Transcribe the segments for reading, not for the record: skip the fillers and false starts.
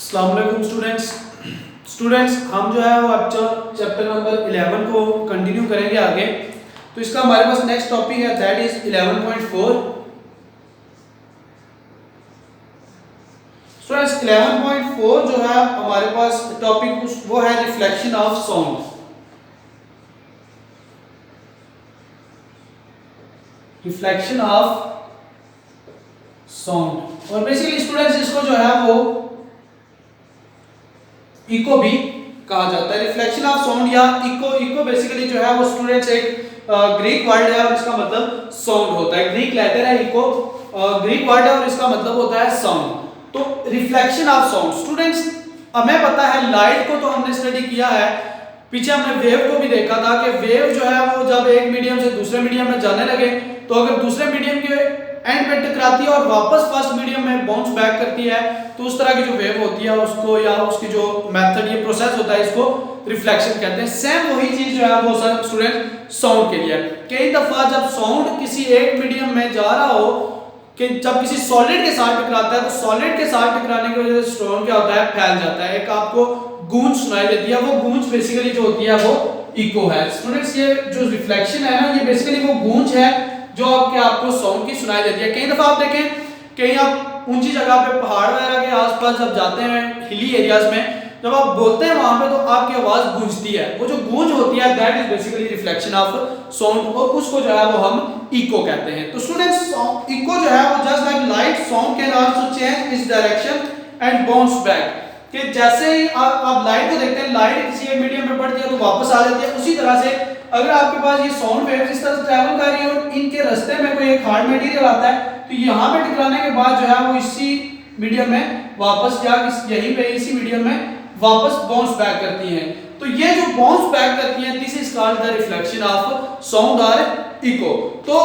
अस्सलाम वालेकुम स्टूडेंट्स हम जो है वो अब चैप्टर नंबर 11 को कंटिन्यू करेंगे आगे। तो इसका हमारे पास नेक्स्ट टॉपिक है दैट इज 11.4। स्टूडेंट्स 11.4 जो है हमारे पास टॉपिक वो है reflection of sound. Reflection of sound और बेसिकली स्टूडेंट्स इसको जो है वो इको भी कहा जाता है। रिफ्लेक्शन ऑफ साउंड या इको बेसिकली जो है वो स्टूडेंट्स एक ग्रीक वर्ड है और इसका मतलब साउंड होता है। ग्रीक लेटर है इको, ग्रीक वर्ड है और इसका मतलब होता है साउंड। तो रिफ्लेक्शन ऑफ साउंड स्टूडेंट्स हमें पता है लाइट को तो हमने स्टडी किया है, पीछे हमने वेव को भी देखा था कि वेव जो है वो जब एक मीडियम से दूसरे मीडियम में जाने लगे तो अगर दूसरे मीडियम के एंड पे टकराती है और वापस फर्स्ट मीडियम में बाउंस बैक करती है तो उस तरह की जो वेव होती है उसको या उसकी जो मेथड ये प्रोसेस होता है इसको रिफ्लेक्शन कहते हैं। सेम वही चीज जो है वो सर स्टूडेंट साउंड के लिए कई दफा जब साउंड किसी एक मीडियम में जा रहा हो कि जब किसी सॉलिड के साथ टकराता है तो सॉलिड के साथ टकराने की वजह से साउंड क्या होता है फैल जाता है, एक आपको गूंज सुनाई देती है। वो गूंज बेसिकली जो होती है वो इको है। स्टूडेंट्स ये जो रिफ्लेक्शन है ना ये बेसिकली वो गूंज है जो आपको साउंड की सुनाई देती है। कई दफा आप देखें कहीं आप ऊंची जगह पे पहाड़ वगैरह के आसपास जब जाते हैं हिली एरियाज में जब आप बोलते हैं वहां पे तो आपकी आवाज गूंजती है, वो जो गूंज होती है that is basically reflection of sound और उसको जो है वो हम इको कहते हैं। तो स्टूडेंट्स इको जो है वो just like light sound can also change its direction and bounce back कि जैसे ही आप लाइट को देखते हैं लाइट किसी एक मीडियम में पड़ती है तो वापस आ जाती है, उसी तरह से अगर आपके पास ये साउंड वेव्स इस तरह से ट्रैवल कर रही है और इनके रास्ते में कोई एक हार्ड मटेरियल आता है तो यहाँ पे टकराने के बाद जो है वो इसी मीडियम में वापस या यहीं पे इसी मीडियम में वापस बाउंस बैक करती हैं। तो ये जो बाउंस बैक करती हैं this is called the reflection of sound और इको। तो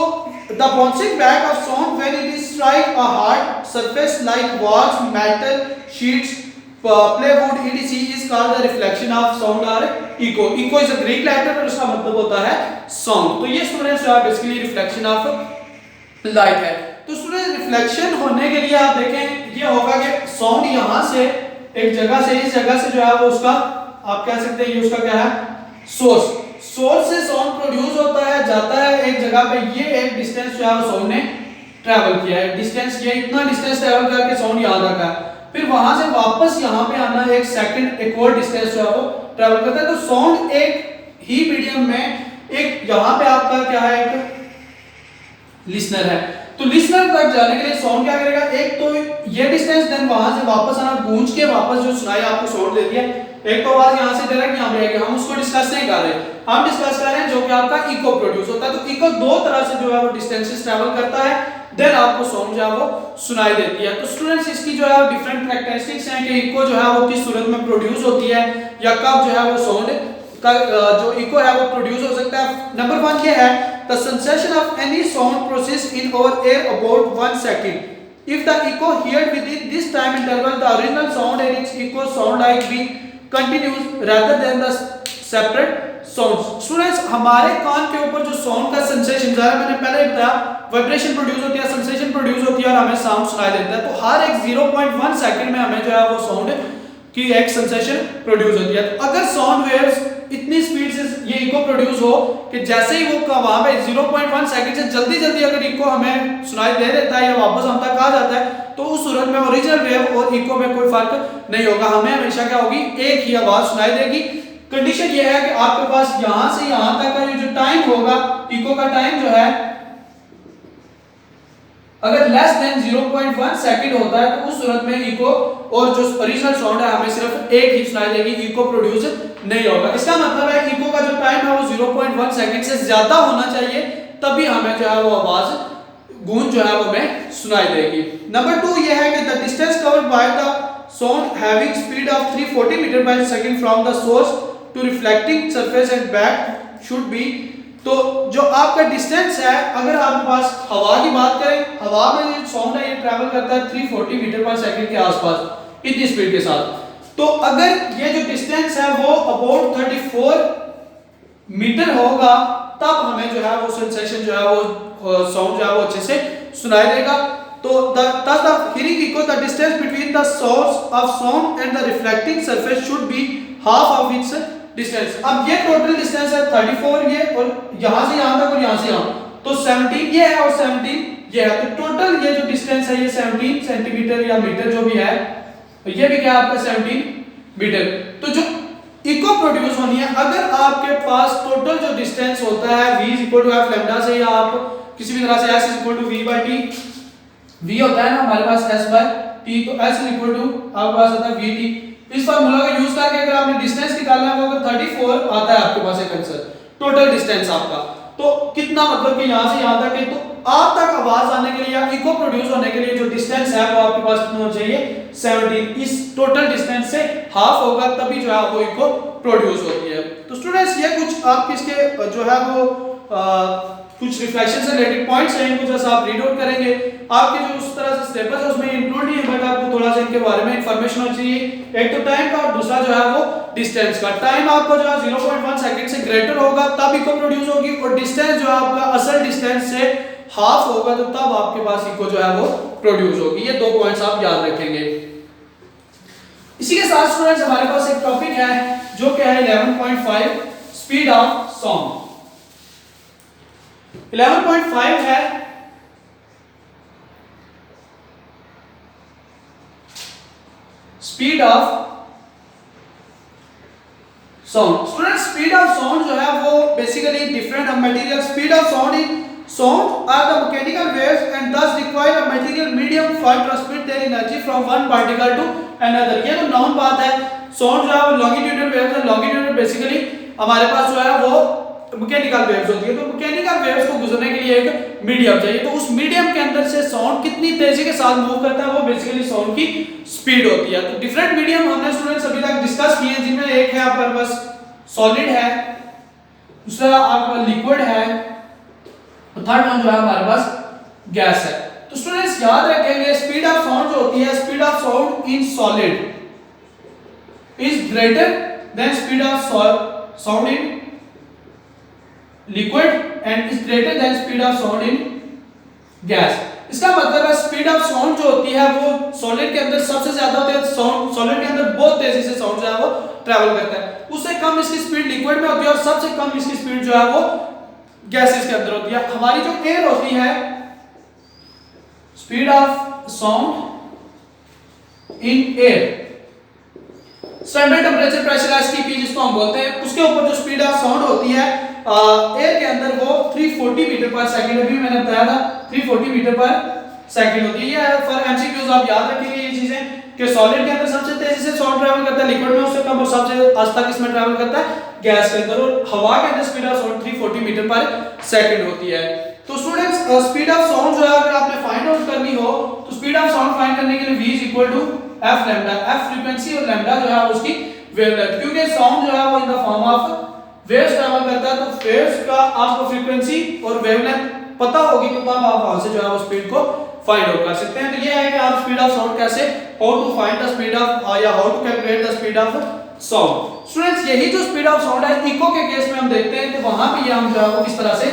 the bouncing back of sound when it is strike a hard surface like walls metal sheets plywood etc is called the reflection of sound or echo. Echo is a Greek letter और उसका मतलब होता है sound। तो ये students जो है basically reflection of light है। तो स्टूडेंट रिफ्लेक्शन होने के लिए आप देखें ये होगा कि साउंड यहाँ से एक जगह से इस जगह से जो है वो उसका आप कह सकते हैं ये उसका क्या है सोर्स से साउंड प्रोड्यूस होता है जाता है एक जगह पे, ये एक डिस्टेंस जो है वो साउंड ने ट्रैवल किया है, डिस्टेंस ये इतना डिस्टेंस ट्रैवल करके साउंड यहाँ तक है, फिर वहां से वापस यहाँ पे आना एक सेकंड एक और डिस्टेंस जो है वो ट्रैवल करता है। तो साउंड एक ही मीडियम में एक यहाँ पे आपका क्या है एक लिसनर है, तो लिसनर तक जाने के लिए साउंड क्या करेगा एक तो ये डिस्टेंस देन वहां से वापस आना गूंज के वापस जो सुनाई आपको साउंड देती है, एक तो आवाज यहाँ से डायरेक्ट यहाँ पे आएगी, हम उसको डिस्कस नहीं कर रहे, हम डिस्कस कर रहे हैं जो कि आपका इको प्रोड्यूस होता है। तो इको दो तरह से जो है वो डिस्टेंसेस ट्रैवल करता है देन आपको साउंड जो है वो सुनाई देती है। तो स्टूडेंट्स इसकी जो है डिफरेंट कैरेक्टरिस्टिक्स हैं कि इको जो है वो किस सूरत में प्रोड्यूस होती है या कब जो है वो साउंड का जो इको है वो प्रोड्यूस हो सकता है। नंबर 1 ये है the sensation of any sound process in over air about 1 second if the echo heard within this time interval the original sound and its echo sound like being continuous rather than the separate sounds। Students हमारे कान के ऊपर जो sound का sensation जरा मैंने पहले ही बताया vibration produce होती है सेंसेशन प्रोड्यूस होती है और हमें साउंड सुनाई देता है। तो हर एक 0.1 सेकंड में हमें जो है वो साउंड की एक सेंसेशन प्रोड्यूस होती है। तो अगर साउंड वेव्स इतनी स्पीड से ये इको प्रोड्यूस हो कि जैसे ही वो वहां पे 0.1 सेकंड से जल्दी अगर इको हमें सुनाई दे देता है या वापस हम तक आ जाता है तो उस सूरत में ओरिजिनल वेव और इको में कोई फर्क नहीं होगा, हमें हमेशा क्या होगी एक ही आवाज सुनाई देगी। कंडीशन ये है कि आपके पास यहां से यहां तक का जो टाइम होगा इको का टाइम जो है अगर लेस देन 0.1 सेकंड होता है तो उस सूरत में इको और जो ओरिजिनल साउंड है हमें सिर्फ एक ही सुनाई देगी, इको प्रोड्यूस नहीं होगा। इसका मतलब है इको का जो टाइम है वो 0.1 सेकंड से ज्यादा होना चाहिए तभी हमें जो है वो आवाज गूंज जो है वो हमें सुनाई देगी। नंबर 2 ये है कि the distance covered by the sound having speed of 340 meter पर second from the source to reflecting surface and back should be. तो जो आपका डिस्टेंस है अगर आपके पास हवा की बात करें, हवा में जो साउंड है ये ट्रैवल करता है 340 मीटर पर सेकंड के आसपास इतनी स्पीड के साथ। तो अगर ये जो डिस्टेंस है वो अबाउट 34 मीटर होगा तब हमें जो है वो सेंसेशन जो है वो साउंड जो है वो अच्छे से सुनाई देगा। तो thus the hearing echo, the distance between the source of sound and the reflecting surface should be half of its distance. अब ये टोटल डिस्टेंस है 34 ये, और यहाँ से यहाँ तक और यहाँ से यहाँ, तो 17 ये है और 17 ये है, तो टोटल ये जो डिस्टेंस है ये 17 सेंटीमीटर या मीटर जो भी है, ये भी क्या है आपका 17 मीटर। तो जो इको प्रोड्यूस होनी है, अगर आपके पास टोटल जो डिस्टेंस होता है v equal to F lambda से, या आप किसी भी तरह से s equal to v by t, v होता है ना हमारे पास s बाय t, तो s इक्वल टू आपके पास होता है vt। इस फार्मूला का यूज करके अगर आपने डिस्टेंस निकालना है, वो अगर 34 आता है आपके पास एक आंसर टोटल डिस्टेंस आपका, तो कितना मतलब कि यहां से यहां तक है, तो आप तक आवाज आने के लिए या इको प्रोड्यूस होने के लिए जो डिस्टेंस है वो आपके पास कितना होना चाहिए 17। इस टोटल डिस्टेंस से हाफ होगा तभी जो है वो इको प्रोड्यूस होती है। तो स्टूडेंट्स ये कुछ आपके इसके जो है वो कुछ रिफ्लेक्शन से रिलेटेड पॉइंट्स हैं, इनको जैसा आप रीड आउट करेंगे, आपके जो उस तरह से सिलेबस है उसमें इंक्लूड नहीं है, बट आपको थोड़ा सा इनके बारे में इंफॉर्मेशन होनी चाहिए, एक तो टाइम का और दूसरा जो है वो डिस्टेंस का। टाइम आपको जो है 0.1 सेकंड से ग्रेटर होगा तब इको प्रोड्यूस होगी, और डिस्टेंस जो है आपका असल डिस्टेंस से हाफ होगा तो तब आपके पास इको जो है वो प्रोड्यूस होगी। ये 2 पॉइंट्स आप याद रखेंगे। इसी के साथ स्टूडेंट्स हमारे पास एक टॉपिक है जो कि है 11.5 स्पीड ऑफ साउंड। 11.5 है speed of sound. Student speed of sound जो है वो basically different material speed of sound in sound are the mechanical waves and thus require a material medium for transmit their energy from one particle to another। ये तो noun बात है, sound जो है वो लॉन्गिट्यूडनल वेव्स है, longitudinal basically हमारे पास जो है वो मैकेनिकल वेव्स होती है, तो मैकेनिकल वेव्स को गुजरने के लिए एक मीडियम चाहिए, तो उस मीडियम के अंदर से साउंड कितनी तेजी के साथ मूव करता है वो बेसिकली साउंड की स्पीड होती है। तो डिफरेंट मीडियम हमने स्टूडेंट्स अभी तक डिस्कस किए हैं, जिनमें एक है आपके पास सॉलिड है, दूसरा आपका लिक्विड है, थर्ड वन जो है हमारे पास गैस है। तो स्टूडेंट्स याद रखेंगे स्पीड ऑफ साउंड जो होती है, speed of sound in solid is greater than speed of sound in liquid and is greater than speed of sound in gas. इसका मतलब है स्पीड ऑफ साउंड जो होती है वो सॉलिड के अंदर सबसे ज्यादा होती है, साउंड सॉलिड के अंदर बहुत तेजी से साउंड जो है वो ट्रैवल करता है, उससे कम इसकी स्पीड लिक्विड में होती है और सबसे कम इसकी स्पीड जो है वो गैसेस के अंदर होती है। हमारी जो एयर होती है, speed of sound in air, standard temperature pressure STP जिसको हम बोलते हैं, उसके ऊपर जो स्पीड ऑफ साउंड होती है एयर के अंदर वो 340 मीटर पर सेकंड, अभी मैंने बताया था 340 मीटर पर सेकंड होती है। ये फॉर एमसीक्यूज आप याद रखेंगे ये चीजें कि सॉलिड के अंदर सबसे तेजी से साउंड ट्रैवल करता है, लिक्विड में उससे कम और सबसे आस्ता किसमें ट्रैवल करता है, गैस के अंदर, और हवा के अंदर स्पीड ऑफ साउंड 340 मीटर पर सेकंड होती है। तो स्टूडेंट्स स्पीड ऑफ साउंड जो है अगर आपने फाइंड आउट करनी हो तो स्पीड ऑफ साउंड फाइंड करने के लिए v is equal to f lambda, f frequency और लैम्डा जो है उसकी वेवलेंथ, क्योंकि साउंड जो है वो in the form of waves travel करता है, तो वेव्स का आपको फ्रीक्वेंसी और वेवलेंथ पता होगी तो तब आप वहां से जो है वो स्पीड को फाइंड आउट कर सकते हैं। तो ये है कि आप स्पीड ऑफ साउंड कैसे, how to find the speed of या how to calculate the speed of sound. Students यही जो स्पीड ऑफ साउंड है इको के केस में हम देखते हैं, तो वहां पे ये हम जो है वो किस तरह से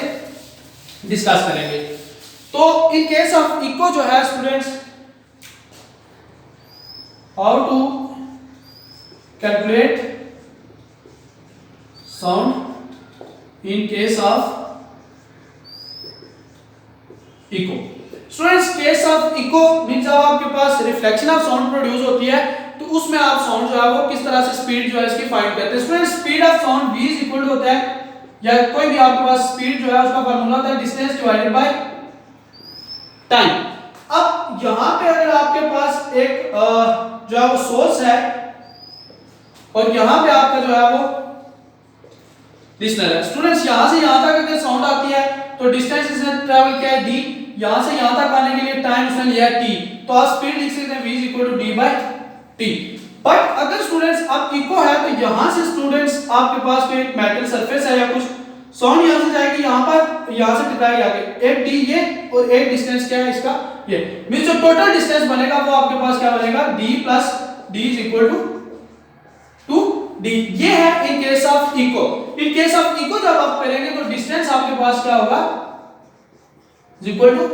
डिस्कस करेंगे। तो इन केस ऑफ इको जो है students, how to calculate sound in case of echo. Students case of echo means जब आपके पास रिफ्लेक्शन ऑफ साउंड प्रोड्यूस होती है तो उसमें आप साउंड जो है वो किस तरह से स्पीड जो है इसकी फाइंड करते हैं। Students speed of sound v is equal to होता है, या कोई भी आपके पास स्पीड जो है उसका फार्मूला होता है डिस्टेंस डिवाइडेड बाय टाइम। अब यहां पे अगर आपके पास एक जो है वो सोर्स है और यहां पे आपका जो है वो लिसनर है, स्टूडेंट्स यहां से यहां तक अगर साउंड आती है तो डिस्टेंस इसने ट्रैवल किया है d, यहां से यहां तक आने के लिए टाइम इसने लिया है t, तो आप स्पीड लिख सकते हैं v is equal to d by t। But अगर स्टूडेंट्स अब इको है तो यहां से स्टूडेंट्स आपके पास कोई एक मेटल सरफेस है या कुछ, साउंड यहां से जाएगी यहां पर, यहां से टकराएगी आगे, एक d ये और एक डिस्टेंस क्या है इसका ये, मींस जो टोटल डिस्टेंस बनेगा वो आपके पास क्या बनेगा d plus d is equal to d। ये है in case of echo. In case of echo जब आप करेंगे तो डिस्टेंस आपके पास क्या होगा इक्वल टू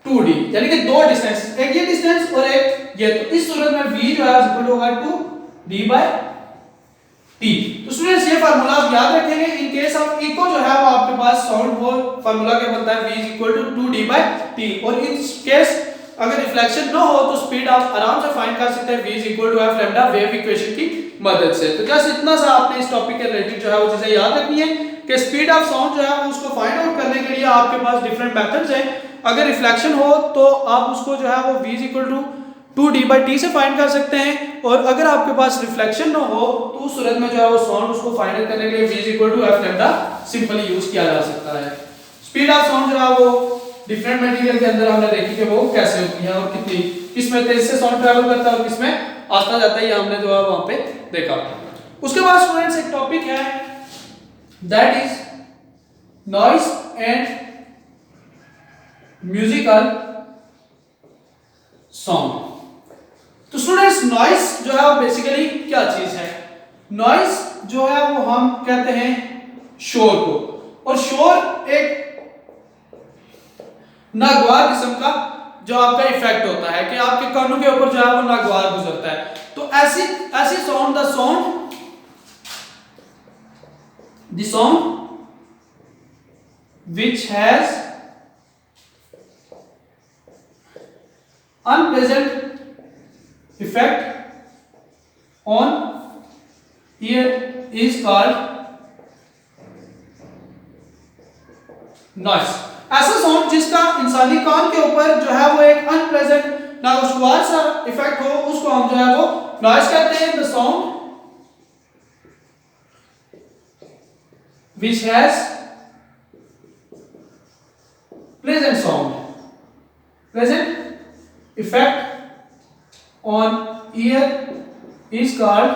2d, यानी कि दो डिस्टेंस, एक ये डिस्टेंस और एक ये, तो इस सूरत में v जो है इक्वल होगा 2d/t। तो स्टूडेंट्स ये फार्मूला आप याद रखेंगे इन केस ऑफ इको जो है वो आपके पास साउंड, वो फार्मूला क्या बनता है v इक्वल टू 2d/t। और इन केस अगर रिफ्लेक्शन ना हो तो स्पीड आप आराम से फाइंड कर सकते हैं v equal to f lambda wave equation की मदद से। तो जस्ट इतना सा आपने इस टॉपिक के रिलेटेड जो है वो चीजें याद रखनी है कि स्पीड ऑफ साउंड जो है वो उसको फाइंड आउट करने के लिए आपके पास डिफरेंट मेथड्स हैं। अगर रिफ्लेक्शन हो तो आप उसको जो है वो v इक्वल टू 2d/t से फाइंड कर सकते हैं, और अगर आपके पास रिफ्लेक्शन ना हो तो उस सूरत में जो है वो साउंड उसको फाइंड आउट करने के लिए v equal to f lambda simply use किया जा सकता है। स्पीड ऑफ साउंड जो है वो डिफरेंट मटेरियल के अंदर हमने देखी कि वो कैसे होती है और कितनी, किसमें तेज से साउंड ट्रैवल करता है और किसमें आता जाता है, ये हमने जो है वहां पे देखा। उसके बाद स्टूडेंट्स एक टॉपिक है that is noise and musical sound. तो स्टूडेंट्स नॉइस जो है वो बेसिकली क्या चीज है? नॉइस जो है वो हम कहते हैं शोर को, और शोर एक नागवार किस्म का जो आपका इफेक्ट होता है कि आपके कानों के ऊपर जो है वो नागवार गुजरता है। तो ऐसी sound the sound which has unpleasant effect on ear is called noise। ऐसा साउंड जिसका इंसानी कान के ऊपर जो है वो एक अनप्लेजेंट नागवार सा इफेक्ट हो, उसको हम जो है वो नॉइस कहते हैं। The sound which has pleasant effect on ear is called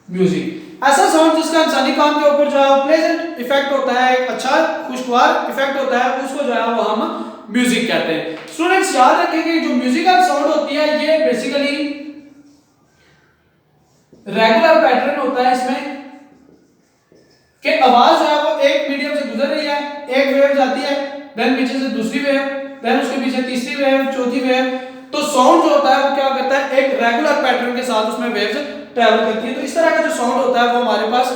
music। ऐसा साउंड जिसका इंसानी कान के ऊपर जो है प्लेजेंट इफेक्ट होता है, एक अच्छा खुशगवार इफेक्ट होता है, उसको जो है वो हम म्यूजिक कहते हैं। स्टूडेंट्स याद रखेंगे जो म्यूजिकल साउंड होती है ये बेसिकली रेगुलर पैटर्न होता है इसमें कि आवाज जो है वो एक मीडियम से गुजर रही है, एक वेव जाती है, देन पीछे से दूसरी वेव, देन उसके पीछे तीसरी वेव, चौथी वेव। तो साउंड जो होता है वो क्या करता है, एक रेगुलर पैटर्न के साथ उसमें वेव्स ट्रैवल करती है। तो इस तरह का जो साउंड होता है वो हमारे पास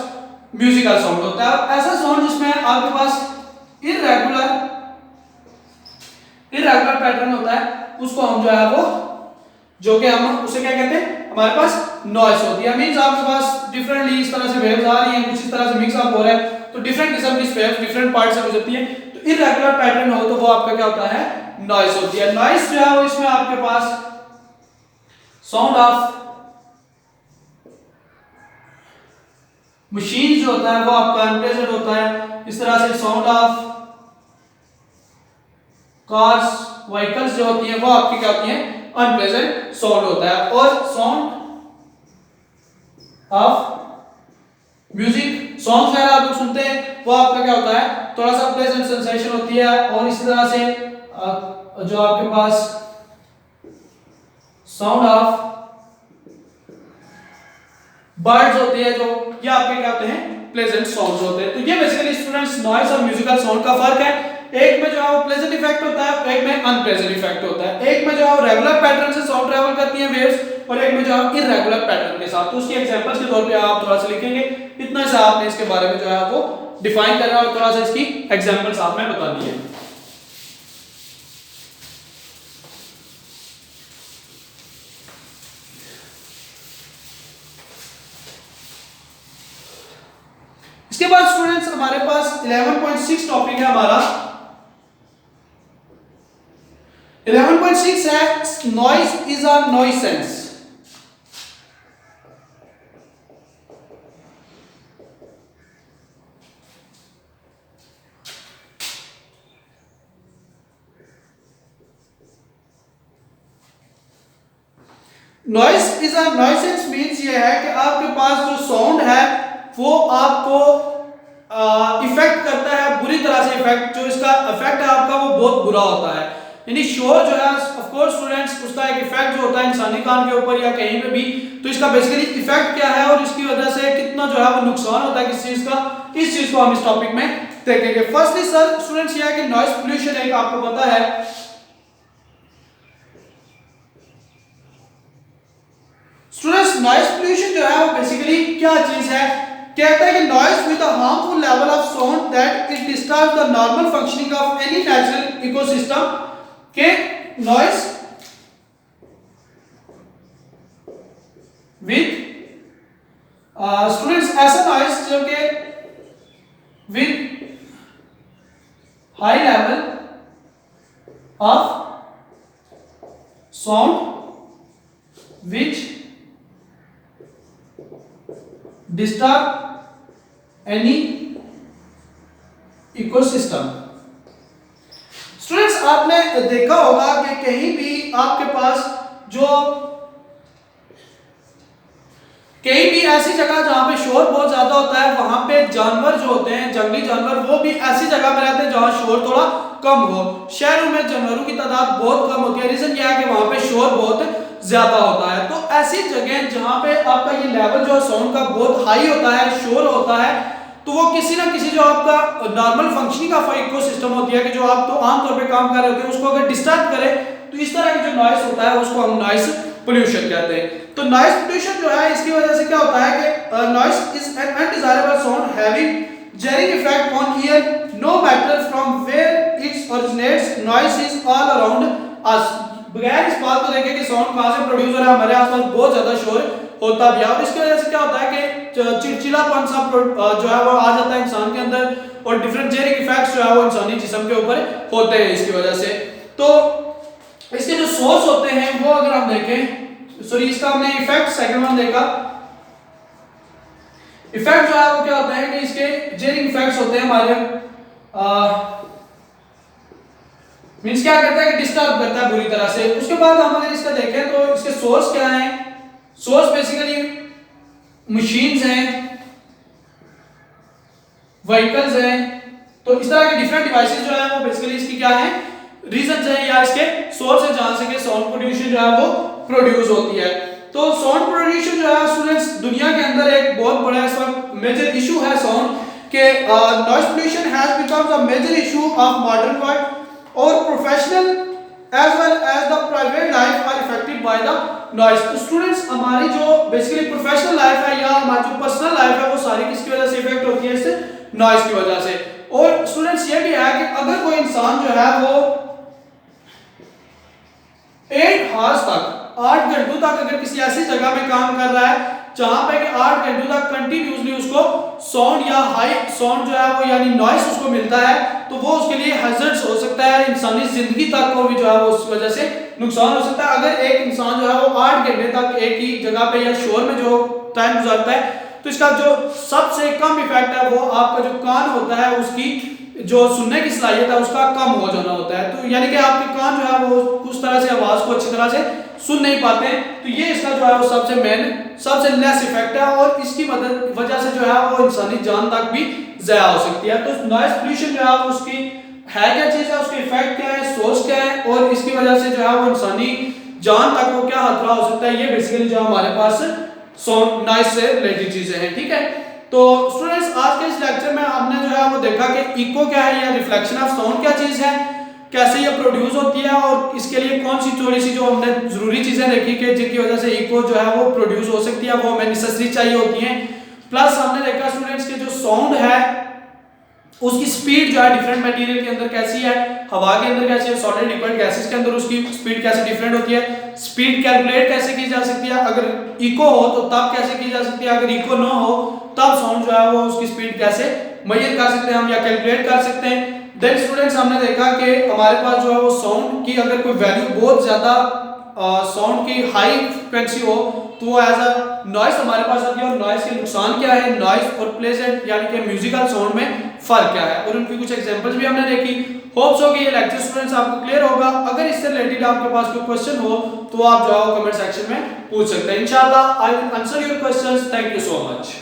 म्यूजिकल साउंड होता है। ऐसा साउंड जिसमें आपके पास इररेगुलर पैटर्न होता है उसको हम जो है वो, जो कि हम उसे क्या कहते हैं, हमारे पास नॉइस होती है। मींस आपके पास डिफरेंटली इस तरह से वेव्स आ रही हैं, कुछ इस तरह से मिक्स अप हो रहा है, तो डिफरेंट किस्म की वेव्स डिफरेंट पार्ट से गुजरती है। तो इररेगुलर पैटर्न हो तो वो आपका क्या होता है, नॉइस होती है। नॉइस जो है वो इसमें आपके पास साउंड ऑफ मशीन जो होता है वो आपका अनप्लेजेंट होता है। इस तरह से साउंड ऑफ कार्स व्हीकल्स जो होती हैं वो आपकी क्या होती हैं, अनप्लेजेंट साउंड होता है। और साउंड ऑफ म्यूजिक सॉन्ग्स वगैरह आप लोग सुनते हैं वो आपका क्या होता है, थोड़ा सा प्लेजेंट सेंसेशन होती है। और इसी तरह से जो आपके पास साउंड ऑफ बर्ड्स होती है जो, ये आपके क्या होते हैं, प्लेजेंट साउंड्स होते हैं। तो ये बेसिकली स्टूडेंट्स नॉइस और म्यूजिकल साउंड का फर्क है। एक में जो है वो प्लेजेंट इफेक्ट होता है, एक में अनप्लेजेंट इफेक्ट होता है। एक में जो है रेगुलर पैटर्न से साउंड ट्रैवल करती है वेव्स, और एक में जो है इररेगुलर पैटर्न के साथ। तो उसकी एग्जांपल्स के तौर पे आप थोड़ा सा लिखेंगे, इतना सा आपने इसके बारे में जो है वो डिफाइन करना और थोड़ा सा इसकी एग्जांपल्स आपने बता दी है। इसके बाद स्टूडेंट्स हमारे पास 11.6 टॉपिक है हमारा। 11.6 है noise is a nuisance. Noise is a nuisance means ये है कि आपके पास जो साउंड है वो आपको इफेक्ट करता है, बुरी तरह से इफेक्ट, जो इसका इफेक्ट है आपका वो बहुत बुरा होता है। यानी शोर जो है ऑफ कोर्स स्टूडेंट्स उसका एक इफेक्ट जो होता है इंसानी कान के ऊपर या कहीं पे भी, तो इसका बेसिकली इफेक्ट क्या है और इसकी वजह से कितना जो है वो नुकसान होता है किस चीज का, इस चीज को हम इस टॉपिक में देखेंगे। फर्स्टली सर स्टूडेंट्स ये है कि नॉइस पोल्यूशन एक आपको पता है स्टूडेंट्स, नॉइस पोल्यूशन जो है वो बेसिकली क्या चीज है, कहता है कि noise with a harmful level of sound that it disturb the normal functioning of any natural ecosystem, के नॉइस विद स्टूडेंट्स ऐसा नॉइस जो कि with high level of sound which disturb any ecosystem. Students आपने देखा होगा कि कहीं भी आपके पास कहीं भी ऐसी जगह जहां पे शोर बहुत ज्यादा होता है वहां पे जानवर जो होते हैं, जंगली जानवर, वो भी ऐसी जगह में रहते हैं जहां शोर थोड़ा कम हो। शहरों में जानवरों की तादाद बहुत कम होती है, रीजन क्या है कि वहां पे शोर बहुत ज्यादा होता है। तो ऐसी जगह जहां पे आपका ये लेवल जो साउंड का बहुत हाई होता है, शोर होता है, तो वो किसी ना किसी जो आपका नॉर्मल फंक्शनिंग ऑफ इकोसिस्टम होती है कि जो आप तो आमतौर पे काम कर रहे होते हैं उसको अगर डिस्टर्ब करे तो इस तरह की जो नॉइस होता है उसको हम नॉइस पोल्यूशन कहते हैं। तो नॉइस पोल्यूशन जो है इसकी वजह से क्या होता है कि noise is an undesirable sound having jarring effect on ear no matter from where it's originates, noise is all around us. बगैर इस बात को देखे कि साउंड कहां से प्रोड्यूस हो रहा है, हमारे आसपास बहुत ज्यादा शोर होता भी है और इसकी वजह से क्या होता है कि चिड़चिड़ापन सा जो है वो आ जाता है इंसान के अंदर और डिफरेंट जेरिक इफेक्ट्स जो है वो इंसानी जिस्म के ऊपर होते हैं इसकी वजह से। तो इसके जो सोर्स होते हैं वो अगर हम देखें, सॉरी इसका हमने इफेक्ट सेकंड वन देखा, इफेक्ट जो है वो क्या होता है कि इसके जेरिक इफेक्ट्स होते हैं हमारे मींस क्या करता है कि डिस्टर्ब करता है बुरी तरह से। उसके बाद हम अगर इसका देखें तो इसके सोर्स क्या हैं, सोर्स बेसिकली मशीन्स हैं, व्हीकल्स हैं, तो इस तरह के डिफरेंट डिवाइसेस जो है वो बेसिकली इसकी क्या है रीजंस है या इसके सोर्स है जहां से कि साउंड पोल्यूशन जो है वो प्रोड्यूस होती है। तो साउंड पोल्यूशन जो है स्टूडेंट्स दुनिया के अंदर एक बहुत बड़ा इस वक्त मेजर इशू है साउंड के। Noise pollution has become a major issue of modern world और professional as well as the private life are affected by the noise. तो स्टूडेंट्स हमारी जो बेसिकली प्रोफेशनल लाइफ है या हमारी जो पर्सनल लाइफ है वो सारी किसकी वजह से इफेक्ट होती है, इससे नॉइस की वजह से। और स्टूडेंट्स ये भी है कि अगर कोई इंसान जो है वो 8 आवर्स तक 8 घंटों तक अगर किसी ऐसी जगह में काम कर रहा है जहां पे कि 8 घंटों तक कंटिन्यूअसली उसको साउंड या हाई साउंड जो है वो यानी नॉइस उसको मिलता है तो वो उसके लिए हैजर्ड्स हो सकता है, इंसानी जिंदगी तक को भी जो है वो उस वजह से नुकसान हो सकता है। अगर एक इंसान जो है वो 8 घंटे तक एक ही जगह पे या शोर में जो टाइम गुजारता है तो इसका जो सबसे कम इफेक्ट है वो आपका जो कान होता है उसकी जो सुनने की सलाहियत है उसका कम हो जाना होता है। तो यानी कि आपके कान जो है वो उस तरह से आवाज को अच्छी तरह से सुन नहीं पाते। तो ये इसका जो है वो सबसे लेस इफेक्ट है और इसकी मदद वजह से जो है वो इंसानी जान तक भी ज़ाया हो सकती है। तो नॉइस पोल्यूशन जो है वो उसकी है क्या चीज़ है, उसके इफेक्ट क्या है, सोर्स क्या है और इसकी वजह से जो है वो इंसानी जान तक को क्या खतरा हो सकता है, ये बेसिकली जो हमारे पास साउंड नॉइस से रिलेटेड चीजें हैं। ठीक है, तो स्टूडेंट्स आज के इस लेक्चर में हमने जो है वो देखा कि इको क्या है या रिफ्लेक्शन ऑफ साउंड क्या चीज है, कैसे ये प्रोड्यूस होती है और इसके लिए कौन सी थोड़ी सी जो हमने जरूरी चीजें देखी कि जिनकी वजह से इको जो है वो प्रोड्यूस हो सकती है, वो हमें नेसेसरी चाहिए होती हैं। प्लस हमने देखा स्टूडेंट्स के जो साउंड है उसकी स्पीड जो है डिफरेंट मटेरियल के अंदर कैसी है, हवा के अंदर कैसी है, सॉलिड लिक्विड गैसेस के अंदर उसकी स्पीड कैसे डिफरेंट होती है, स्पीड कैलकुलेट कैसे की जा सकती है, अगर इको हो तो तब कैसे की जा सकती है, अगर इको ना हो तब साउंड जो है वो उसकी स्पीड कैसे मेजर कर सकते हैं हम या कैलकुलेट कर सकते हैं। देन स्टूडेंट्स हमने देखा कि हमारे पास जो है वो साउंड की अगर कोई वैल्यू बहुत ज्यादा साउंड की हाई फ्रीक्वेंसी हो तो वो एज अ नॉइस हमारे पास आती है और नॉइस के नुकसान क्या है, नॉइस और प्लेजेंट यानी कि म्यूजिकल साउंड में फर्क क्या है और उनकी कुछ एग्जांपल्स भी हमने देखी। होप्स हो कि ये लेक्चर स्टूडेंट्स आपको क्लियर होगा। अगर इससे रिलेटेड आपके पास कोई क्वेश्चन हो तो आप जो है कमेंट सेक्शन में पूछ सकते हैं। इंशाल्लाह I will answer your questions. Thank you so much.